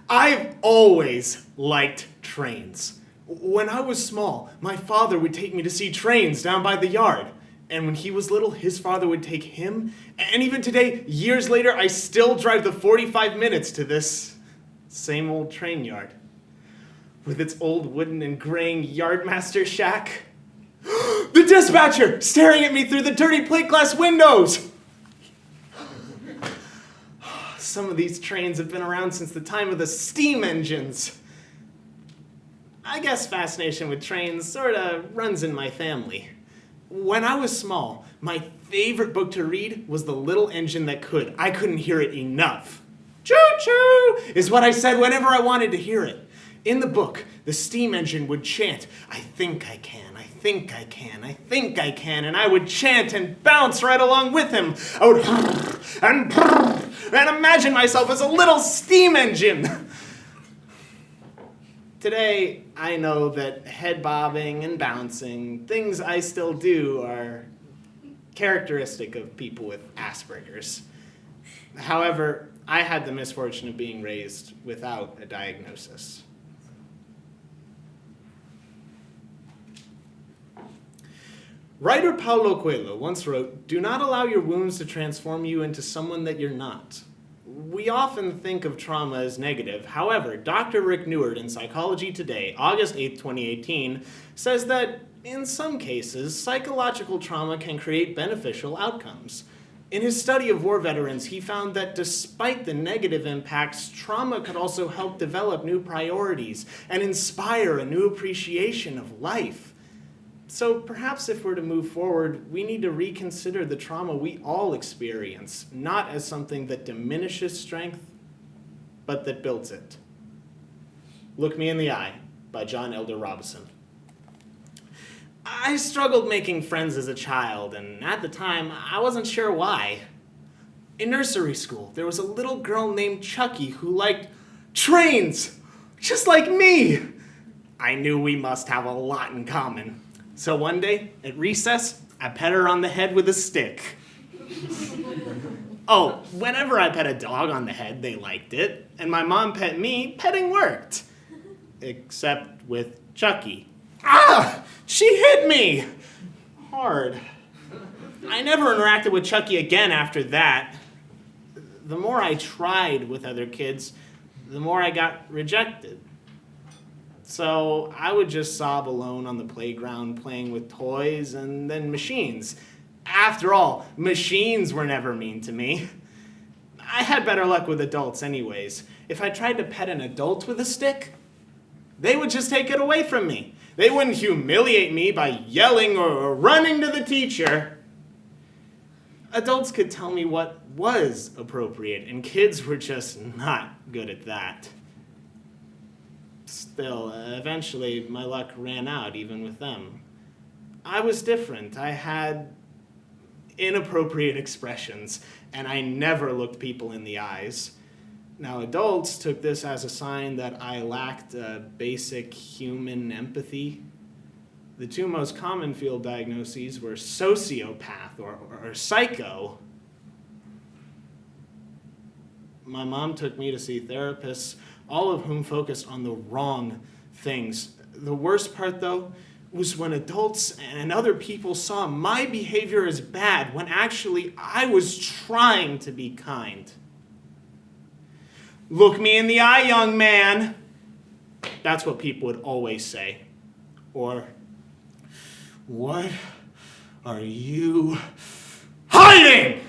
I've always liked trains. When I was small, my father would take me to see trains down by the yard. And when he was little, his father would take him. And even today, years later, I still drive the 45 minutes to this same old train yard. With its old wooden and graying yardmaster shack. The dispatcher staring at me through the dirty plate glass windows! Some of these trains have been around since the time of the steam engines. I guess fascination with trains sort of runs in my family. When I was small, my favorite book to read was The Little Engine That Could. I couldn't hear it enough. Choo-choo is what I said whenever I wanted to hear it. In the book, the steam engine would chant, I think I can, I think I can, I think I can, and I would chant and bounce right along with him. I would and imagine myself as a little steam engine. Today, I know that head bobbing and bouncing, things I still do, are characteristic of people with Asperger's. However, I had the misfortune of being raised without a diagnosis. Writer Paulo Coelho once wrote, "Do not allow your wounds to transform you into someone that you're not." We often think of trauma as negative. However, Dr. Rick Neward in Psychology Today, August 8, 2018, says that in some cases, psychological trauma can create beneficial outcomes. In his study of war veterans, he found that despite the negative impacts, trauma could also help develop new priorities and inspire a new appreciation of life. So perhaps if we're to move forward, we need to reconsider the trauma we all experience, not as something that diminishes strength, but that builds it. Look Me in the Eye by John Elder Robison. I struggled making friends as a child, and at the time, I wasn't sure why. In nursery school, there was a little girl named Chucky who liked trains, just like me. I knew we must have a lot in common. So one day, at recess, I pet her on the head with a stick. Oh, whenever I pet a dog on the head, they liked it. And my mom pet me, petting worked. Except with Chucky. Ah! She hit me! Hard. I never interacted with Chucky again after that. The more I tried with other kids, the more I got rejected. So I would just sob alone on the playground playing with toys and then machines. After all, machines were never mean to me. I had better luck with adults anyways. If I tried to pet an adult with a stick, they would just take it away from me. They wouldn't humiliate me by yelling or running to the teacher. Adults could tell me what was appropriate, and kids were just not good at that. Still, eventually my luck ran out even with them. I was different. I had inappropriate expressions, and I never looked people in the eyes. Now, adults took this as a sign that I lacked basic human empathy. The two most common field diagnoses were sociopath or psycho. My mom took me to see therapists, all of whom focused on the wrong things. The worst part, though, was when adults and other people saw my behavior as bad when actually I was trying to be kind. Look me in the eye, young man. That's what people would always say. Or, what are you hiding?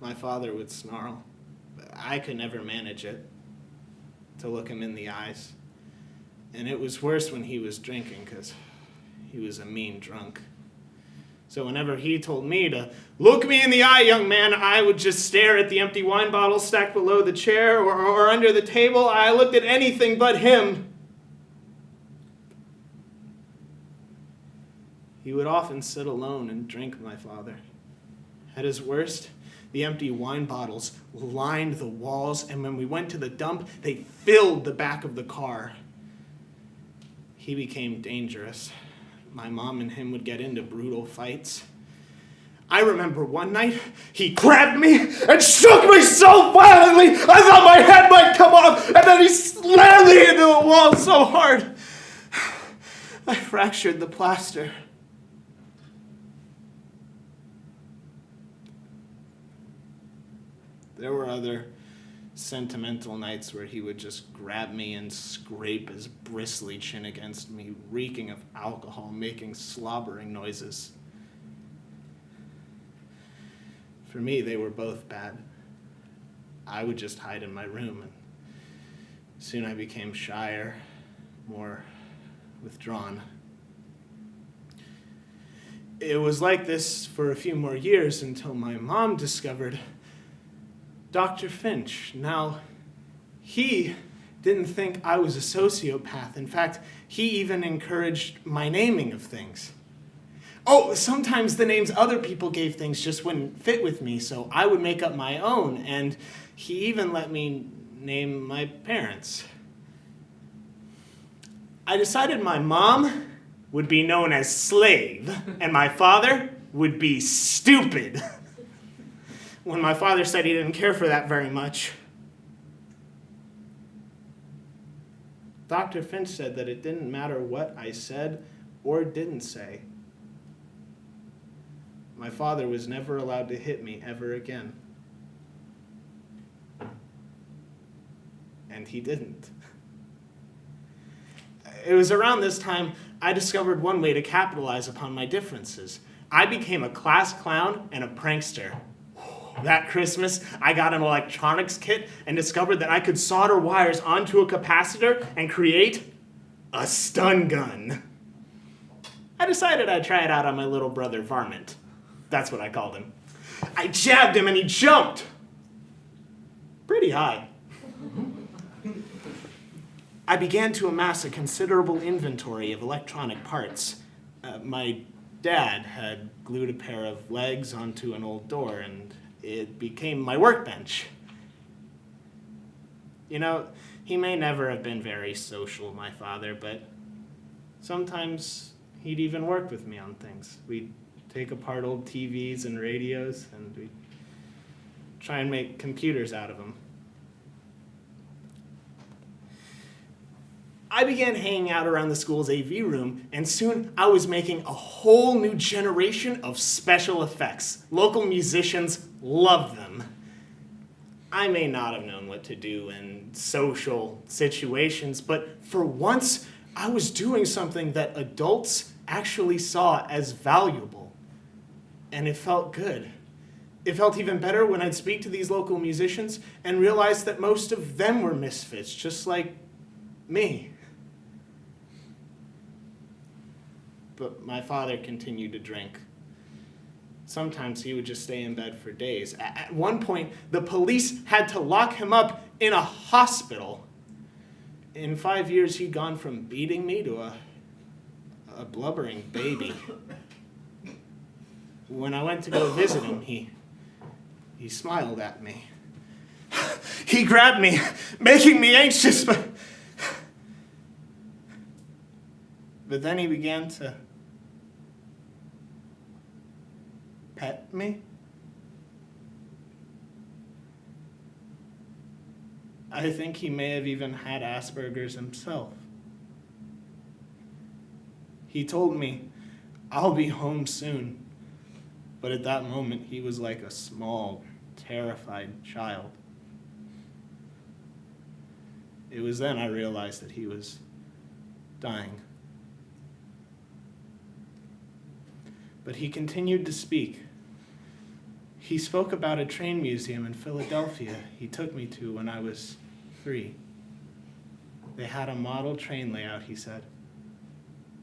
My father would snarl. I could never manage it, to look him in the eyes. And it was worse when he was drinking, because he was a mean drunk. So whenever he told me to look me in the eye, young man, I would just stare at the empty wine bottle stacked below the chair or under the table. I looked at anything but him. He would often sit alone and drink, my father. At his worst, the empty wine bottles lined the walls, and when we went to the dump, they filled the back of the car. He became dangerous. My mom and him would get into brutal fights. I remember one night, he grabbed me and shook me so violently, I thought my head might come off, and then he slammed me into the wall so hard, I fractured the plaster. There were other sentimental nights where he would just grab me and scrape his bristly chin against me, reeking of alcohol, making slobbering noises. For me, they were both bad. I would just hide in my room, and soon I became shyer, more withdrawn. It was like this for a few more years until my mom discovered Dr. Finch. Now, he didn't think I was a sociopath. In fact, he even encouraged my naming of things. Oh, sometimes the names other people gave things just wouldn't fit with me, so I would make up my own, and he even let me name my parents. I decided my mom would be known as Slave, and my father would be Stupid. When my father said he didn't care for that very much, Dr. Finch said that it didn't matter what I said or didn't say. My father was never allowed to hit me ever again. And he didn't. It was around this time I discovered one way to capitalize upon my differences. I became a class clown and a prankster. That Christmas, I got an electronics kit and discovered that I could solder wires onto a capacitor and create a stun gun. I decided I'd try it out on my little brother, Varmint. That's what I called him. I jabbed him and he jumped. Pretty high. I began to amass a considerable inventory of electronic parts. My dad had glued a pair of legs onto an old door, and it became my workbench. You know, he may never have been very social, my father, but sometimes he'd even work with me on things. We'd take apart old TVs and radios, and we'd try and make computers out of them. I began hanging out around the school's AV room, and soon I was making a whole new generation of special effects. Local musicians loved them. I may not have known what to do in social situations, but for once, I was doing something that adults actually saw as valuable. And it felt good. It felt even better when I'd speak to these local musicians and realize that most of them were misfits, just like me. But my father continued to drink. Sometimes he would just stay in bed for days. At one point, the police had to lock him up in a hospital. In 5 years, he'd gone from beating me to a blubbering baby. When I went to go visit him, he smiled at me. He grabbed me, making me anxious, but then he began to pet me. I think he may have even had Asperger's himself. He told me, "I'll be home soon." But at that moment, he was like a small, terrified child. It was then I realized that he was dying. But he continued to speak. He spoke about a train museum in Philadelphia he took me to when I was 3. They had a model train layout, he said,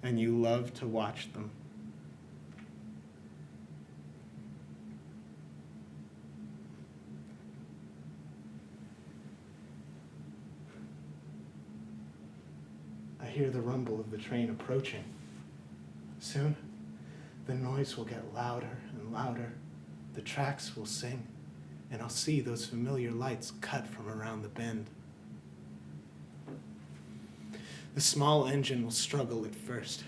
and you loved to watch them. I hear the rumble of the train approaching. Soon, the noise will get louder and louder. The tracks will sing, and I'll see those familiar lights cut from around the bend. The small engine will struggle at first.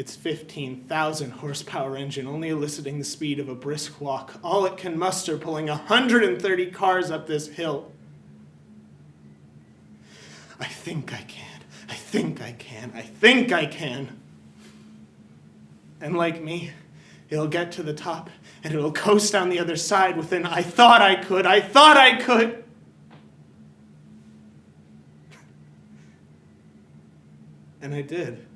Its 15,000 horsepower engine only eliciting the speed of a brisk walk, all it can muster pulling 130 cars up this hill. I think I can. I think I can. I think I can. And like me, it'll get to the top and it'll coast down the other side with an I thought I could. I thought I could. And I did.